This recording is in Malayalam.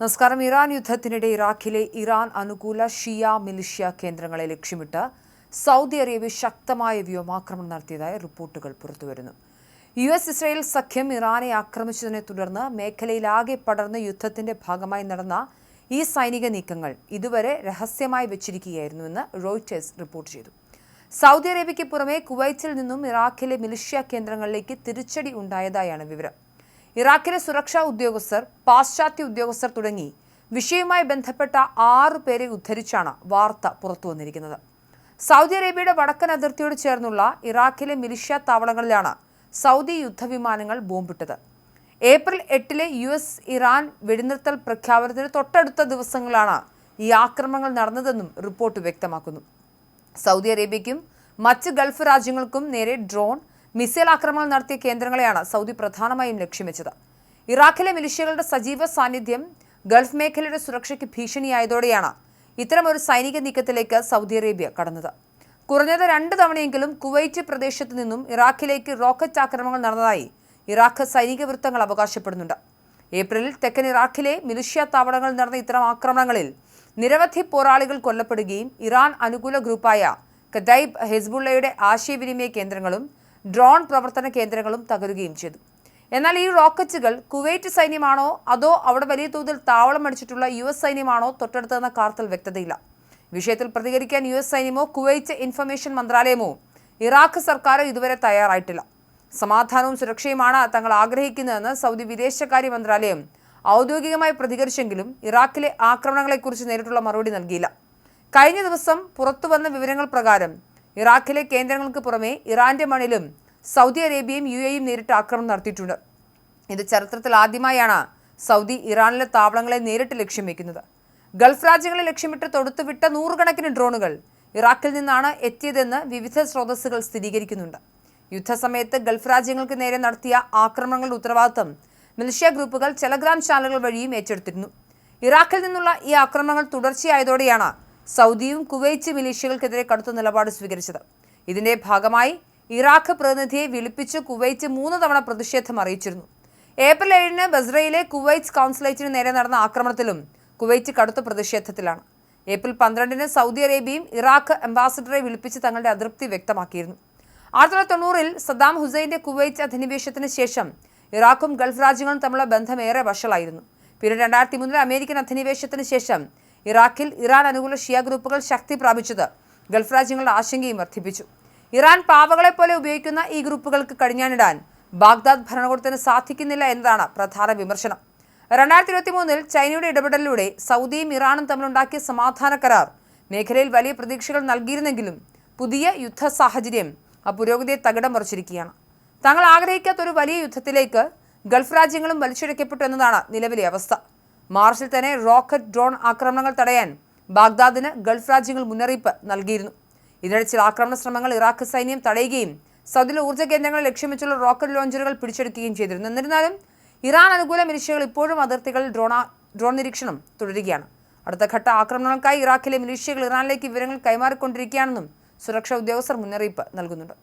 നമസ്കാരം. ഇറാൻ യുദ്ധത്തിനിടെ ഇറാഖിലെ ഇറാൻ അനുകൂല ഷിയ മിലിഷ്യ കേന്ദ്രങ്ങളെ ലക്ഷ്യമിട്ട് സൗദി അറേബ്യ ശക്തമായ വ്യോമാക്രമണം നടത്തിയതായി റിപ്പോർട്ടുകൾ പുറത്തുവരുന്നു. US-ഇസ്രായേൽ സഖ്യം ഇറാനെ ആക്രമിച്ചതിനെ തുടർന്ന് മേഖലയിലാകെ പടർന്ന യുദ്ധത്തിന്റെ ഭാഗമായി നടന്ന ഈ സൈനിക നീക്കങ്ങൾ ഇതുവരെ രഹസ്യമായി വെച്ചിരിക്കുകയായിരുന്നുവെന്ന് റോയിറ്റേഴ്സ് റിപ്പോർട്ട് ചെയ്തു. സൗദി അറേബ്യയ്ക്ക് പുറമെ കുവൈറ്റിൽ നിന്നും ഇറാഖിലെ മിലിഷ്യ കേന്ദ്രങ്ങളിലേക്ക് തിരിച്ചടി ഉണ്ടായതായാണ് വിവരം. ഇറാഖിലെ സുരക്ഷാ ഉദ്യോഗസ്ഥർ, പാശ്ചാത്യ ഉദ്യോഗസ്ഥർ തുടങ്ങി വിഷയവുമായി ബന്ധപ്പെട്ട 6 പേരെ ഉദ്ധരിച്ചാണ് വാർത്ത പുറത്തുവന്നിരിക്കുന്നത്. സൗദി അറേബ്യയുടെ വടക്കൻ അതിർത്തിയോട് ചേർന്നുള്ള ഇറാഖിലെ മിലിഷ്യ താവളങ്ങളിലാണ് സൗദി യുദ്ധവിമാനങ്ങൾ ബോംബിട്ടത്. ഏപ്രിൽ 8-ലെ US-ഇറാൻ വെടിനിർത്തൽ പ്രഖ്യാപനത്തിന് തൊട്ടടുത്ത ദിവസങ്ങളാണ് ഈ ആക്രമണങ്ങൾ നടന്നതെന്നും റിപ്പോർട്ട് വ്യക്തമാക്കുന്നു. സൗദി അറേബ്യയ്ക്കും മറ്റ് ഗൾഫ് രാജ്യങ്ങൾക്കും നേരെ ഡ്രോൺ, മിസൈൽ ആക്രമണങ്ങൾ നടത്തിയ കേന്ദ്രങ്ങളെയാണ് സൗദി പ്രധാനമായും ലക്ഷ്യം വെച്ചത്. ഇറാഖിലെ മിലിഷ്യകളുടെ സജീവ സാന്നിധ്യം ഗൾഫ് മേഖലയുടെ സുരക്ഷയ്ക്ക് ഭീഷണിയായതോടെയാണ് ഇത്തരമൊരു സൈനിക നീക്കത്തിലേക്ക് സൗദി അറേബ്യ കടന്നത്. കുറഞ്ഞത് 2 തവണയെങ്കിലും കുവൈറ്റ് പ്രദേശത്തു നിന്നും ഇറാഖിലേക്ക് റോക്കറ്റ് ആക്രമണങ്ങൾ നടന്നതായി ഇറാഖ് സൈനിക വൃത്തങ്ങൾ അവകാശപ്പെടുന്നുണ്ട്. ഏപ്രിലിൽ തെക്കൻ ഇറാഖിലെ മിലിഷ്യ താവളങ്ങളിൽ നടന്ന ഇത്തരം ആക്രമണങ്ങളിൽ നിരവധി പോരാളികൾ കൊല്ലപ്പെടുകയും ഇറാൻ അനുകൂല ഗ്രൂപ്പായ കതൈബ്, ഹെസ്ബുള്ളയുടെ ആശയവിനിമയ കേന്ദ്രങ്ങളും ഡ്രോൺ പ്രവർത്തന കേന്ദ്രങ്ങളും തകരുകയും ചെയ്തു. എന്നാൽ ഈ റോക്കറ്റുകൾ കുവൈറ്റ് സൈന്യമാണോ അതോ അവിടെ വലിയ തോതിൽ താവളം അടിച്ചിട്ടുള്ള US സൈന്യമാണോ തൊട്ടടുത്തെന്ന കാര്യത്തിൽ വ്യക്തതയില്ല. വിഷയത്തിൽ പ്രതികരിക്കാൻ US സൈന്യമോ കുവൈറ്റ് ഇൻഫർമേഷൻ മന്ത്രാലയമോ ഇറാഖ് സർക്കാരോ ഇതുവരെ തയ്യാറായിട്ടില്ല. സമാധാനവും സുരക്ഷയുമാണ് തങ്ങൾ ആഗ്രഹിക്കുന്നതെന്ന് സൗദി വിദേശകാര്യ മന്ത്രാലയം ഔദ്യോഗികമായി പ്രതികരിച്ചെങ്കിലും ഇറാഖിലെ ആക്രമണങ്ങളെക്കുറിച്ച് നേരിട്ടുള്ള മറുപടി നൽകിയില്ല. കഴിഞ്ഞ ദിവസം പുറത്തുവന്ന വിവരങ്ങൾ പ്രകാരം ഇറാഖിലെ കേന്ദ്രങ്ങൾക്ക് പുറമെ ഇറാന്റെ മണ്ണിലും സൗദി അറേബ്യയും UAEയും നേരിട്ട് ആക്രമണം നടത്തിയിട്ടുണ്ട്. ഇത് ചരിത്രത്തിൽ ആദ്യമായാണ് സൗദി ഇറാനിലെ താവളങ്ങളെ നേരിട്ട് ലക്ഷ്യം വയ്ക്കുന്നത്. ഗൾഫ് രാജ്യങ്ങളെ ലക്ഷ്യമിട്ട് തൊടുത്തുവിട്ട 100 കണക്കിന് ഡ്രോണുകൾ ഇറാഖിൽ നിന്നാണ് എത്തിയതെന്ന് വിവിധ സ്രോതസ്സുകൾ സ്ഥിരീകരിക്കുന്നുണ്ട്. യുദ്ധസമയത്ത് ഗൾഫ് രാജ്യങ്ങൾക്ക് നേരെ നടത്തിയ ആക്രമണങ്ങളുടെ ഉത്തരവാദിത്തം മിലിഷ്യ ഗ്രൂപ്പുകൾ ടെലഗ്രാം ചാനലുകൾ വഴിയും ഏറ്റെടുത്തിരുന്നു. ഇറാഖിൽ നിന്നുള്ള ഈ ആക്രമണങ്ങൾ തുടർച്ചയായതോടെയാണ് സൗദിയും കുവൈറ്റ് മിലിഷ്യകൾക്കെതിരെ കടുത്ത നിലപാട് സ്വീകരിച്ചത്. ഇതിന്റെ ഭാഗമായി ഇറാഖ് പ്രതിനിധിയെ വിളിപ്പിച്ച് കുവൈറ്റ് 3 തവണ പ്രതിഷേധം അറിയിച്ചിരുന്നു. ഏപ്രിൽ 7-ന് ബസ്രയിലെ കുവൈറ്റ് കൗൺസുലേറ്റിന് നേരെ നടന്ന ആക്രമണത്തിലും കുവൈറ്റ് കടുത്ത പ്രതിഷേധത്തിലാണ്. ഏപ്രിൽ 12-ന് സൗദി അറേബ്യയും ഇറാഖ് അംബാസഡറെ വിളിപ്പിച്ച് തങ്ങളുടെ അതൃപ്തി വ്യക്തമാക്കിയിരുന്നു. 1990-ൽ സദ്ദാം ഹുസൈന്റെ കുവൈറ്റ് അധിനിവേശത്തിന് ശേഷം ഇറാഖും ഗൾഫ് രാജ്യങ്ങളും തമ്മിലുള്ള ബന്ധം ഏറെ വഷളായിരുന്നു. പിന്നീട് 2003-ലെ അമേരിക്കൻ അധിനിവേശത്തിന് ശേഷം ഇറാഖിൽ ഇറാൻ അനുകൂല ഷിയ ഗ്രൂപ്പുകൾ ശക്തി പ്രാപിച്ചത് ഗൾഫ് രാജ്യങ്ങളുടെ ആശങ്കയും വർദ്ധിപ്പിച്ചു. ഇറാൻ പാവകളെ പോലെ ഉപയോഗിക്കുന്ന ഈ ഗ്രൂപ്പുകൾക്ക് കടിഞ്ഞാണിടാൻ ബാഗ്ദാദ് ഭരണകൂടത്തിന് സാധിക്കുന്നില്ല എന്നതാണ് പ്രധാന വിമർശനം. 2023-ൽ ചൈനയുടെ ഇടപെടലിലൂടെ സൗദിയും ഇറാനും തമ്മിലുണ്ടാക്കിയ സമാധാന കരാർ മേഖലയിൽ വലിയ പ്രതീക്ഷകൾ നൽകിയിരുന്നെങ്കിലും പുതിയ യുദ്ധ സാഹചര്യം ആ പുരോഗതിയെ തകിടം മറിച്ചിരിക്കുകയാണ്. തങ്ങൾ ആഗ്രഹിക്കാത്ത ഒരു വലിയ യുദ്ധത്തിലേക്ക് ഗൾഫ് രാജ്യങ്ങളും വലിച്ചിഴക്കപ്പെട്ടു എന്നതാണ് നിലവിലെ അവസ്ഥ. മാർച്ചിൽ തന്നെ റോക്കറ്റ്, ഡ്രോൺ ആക്രമണങ്ങൾ തടയാൻ ബാഗ്ദാദിന് ഗൾഫ് രാജ്യങ്ങൾ മുന്നറിയിപ്പ് നൽകിയിരുന്നു. ഇതിനിടെ ചില ആക്രമണ ശ്രമങ്ങൾ ഇറാഖ് സൈന്യം തടയുകയും സൗദിയിലെ ഊർജ്ജ കേന്ദ്രങ്ങളെ ലക്ഷ്യം വെച്ചുള്ള റോക്കറ്റ് ലോഞ്ചറുകൾ പിടിച്ചെടുക്കുകയും ചെയ്തിരുന്നു. എന്നിരുന്നാലും ഇറാൻ അനുകൂല മിലിഷ്യകൾ ഇപ്പോഴും അതിർത്തികളിൽ ഡ്രോൺ നിരീക്ഷണം തുടരുകയാണ്. അടുത്ത ഘട്ട ആക്രമണങ്ങൾക്കായി ഇറാഖിലെ മിലിഷ്യകൾ ഇറാനിലേക്ക് വിവരങ്ങൾ കൈമാറിക്കൊണ്ടിരിക്കുകയാണെന്നും സുരക്ഷാ ഉദ്യോഗസ്ഥർ മുന്നറിയിപ്പ് നൽകുന്നുണ്ട്.